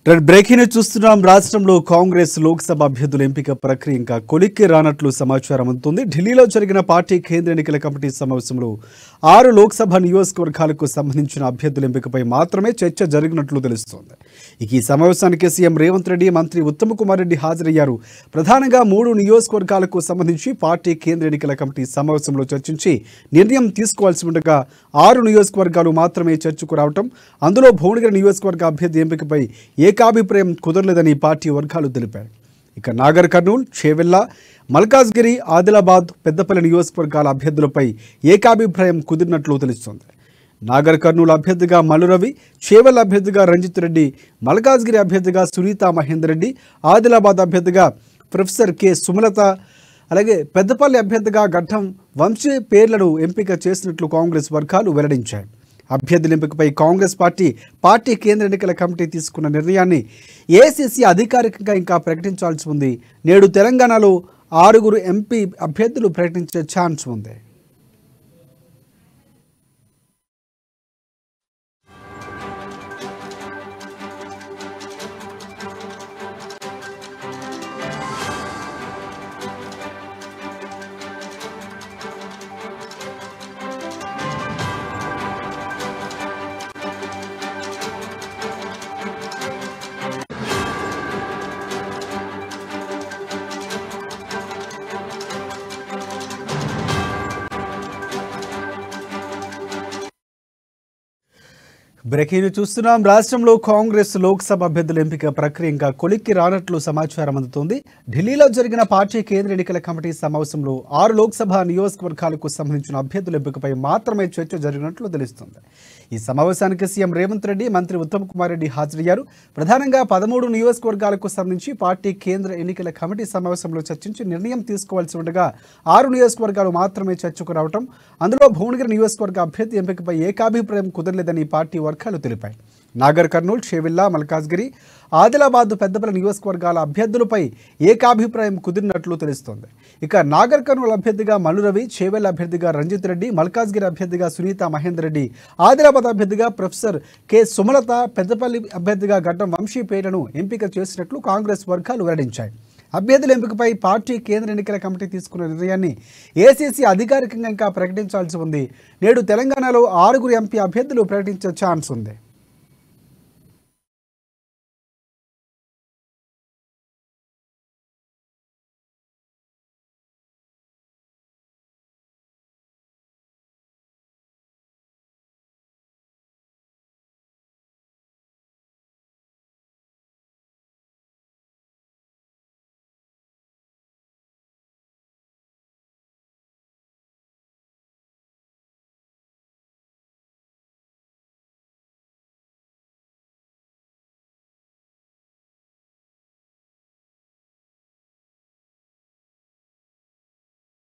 Breaking news చూస్తున్నాం. రాష్ట్రంలో కాంగ్రెస్ లోక్సభ అభ్యర్థుల ఎంపిక ప్రక్రియ ఇంకా కొలిక్కి రానట్లు సమాచారం అందుతుంది. ఢిల్లీలో జరిగిన పార్టీ కేంద్ర ఎన్నికల కమిటీ సమావేశంలో 6 లోక్సభ నియోజకవర్గాలకు సంబంధించిన అభ్యర్థుల ఎంపికపై మాత్రమే చర్చ జరిగినట్లు తెలుస్తోంది. ఈ సమావేశానికి సీఎం రేవంత్ రెడ్డి, మంత్రి ఉత్తమ్ కుమార్ రెడ్డి హాజరయ్యారు. ప్రధానంగా 3 నియోజకవర్గాలకు సంబంధించి పార్టీ కేంద్ర ఎన్నికల కమిటీ సమావేశంలో చర్చించి నిర్ణయం తీసుకోవాల్సి ఉండగా 6 నియోజకవర్గాలు మాత్రమే చర్చకు రావటం, అందులో భువనగిరి నియోజకవర్గ అభ్యర్థి ఎంపికపై ఏకాభిప్రాయం కుదరలేదని పార్టీ వర్గాలు తెలిపారు. ఇక నాగర్ కర్నూల్, చేవెళ్ల, మల్కాజ్గిరి, ఆదిలాబాద్, పెద్దపల్లి నియోజకవర్గాల అభ్యర్థులపై ఏకాభిప్రాయం కుదిరినట్లు తెలుస్తోంది. నాగర్ కర్నూల్ అభ్యర్థిగా మల్లురవి, చేవెళ్ల అభ్యర్థిగా రంజిత్ రెడ్డి, మల్కాజ్గిరి అభ్యర్థిగా సునీతా మహేందర్ రెడ్డి, ఆదిలాబాద్ అభ్యర్థిగా ప్రొఫెసర్ కె సుమలత, అలాగే పెద్దపల్లి అభ్యర్థిగా గడ్డం వంశీ పేర్లను ఎంపిక చేసినట్లు కాంగ్రెస్ వర్గాలు వెల్లడించాయి. అభ్యర్థుల ఎంపికపై కాంగ్రెస్ పార్టీ కేంద్ర ఎన్నికల కమిటీ తీసుకున్న నిర్ణయాన్ని ఏఐసీసీ అధికారికంగా ఇంకా ప్రకటించాల్సి ఉంది. నేడు తెలంగాణలో 6 ఎంపీ అభ్యర్థులు ప్రకటించే ఛాన్స్ ఉంది. బ్రేకింగ్ చూస్తున్నాం. రాష్ట్రంలో కాంగ్రెస్ లోక్సభ అభ్యర్థుల ఎంపిక ప్రక్రియ ఇంకా కొలిక్కి రానట్లు సమాచారం అందుతోంది. ఢిల్లీలో జరిగిన పార్టీ కేంద్ర ఎన్నికల కమిటీ సమావేశంలో 6 లోక్సభ నియోజకవర్గాలకు సంబంధించిన అభ్యర్థుల ఎంపికపై మాత్రమే చర్చ జరిగినట్లు తెలుస్తోంది. ఈ సమావేశానికి సీఎం రేవంత్ రెడ్డి, మంత్రి ఉత్తమ్ కుమార్ రెడ్డి హాజరయ్యారు. ప్రధానంగా 13 నియోజకవర్గాలకు సంబంధించి పార్టీ కేంద్ర ఎన్నికల కమిటీ సమావేశంలో చర్చించి నిర్ణయం తీసుకోవాల్సి ఉండగా 6 నియోజకవర్గాలు మాత్రమే చర్చకు రావటం, అందులో భువనగిరి నియోజకవర్గ అభ్యర్థి ఎంపికపై ఏకాభిప్రాయం కుదరలేదని పార్టీ వర్గాలు తెలిపాయి. నాగర్ కర్నూల్, చేవెళ్ల, మల్కాజ్గిరి, ఆదిలాబాద్, పెద్దపల్లి నియోజకవర్గాల అభ్యర్థులపై ఏకాభిప్రాయం కుదిరినట్లు తెలుస్తోంది. ఇక నాగర్ కర్నూల్ అభ్యర్థిగా మల్లురవి, చేవెళ్ల అభ్యర్థిగా రంజిత్ రెడ్డి, మల్కాజ్గిరి అభ్యర్థిగా సునీతా మహేందర్ రెడ్డి, ఆదిలాబాద్ అభ్యర్థిగా ప్రొఫెసర్ కె సుమలత, పెద్దపల్లి అభ్యర్థిగా గడ్డం వంశీ పేర్లను ఎంపిక చేసినట్లు కాంగ్రెస్ వర్గాలు వెల్లడించాయి. అభ్యర్థుల ఎంపికపై పార్టీ కేంద్ర ఎన్నికల కమిటీ తీసుకున్న నిర్ణయాన్ని ఏఐసీసీ అధికారికంగా ఇంకా ప్రకటించాల్సి ఉంది. నేడు తెలంగాణలో 6 ఎంపీ అభ్యర్థులు ప్రకటించే ఛాన్స్ ఉంది.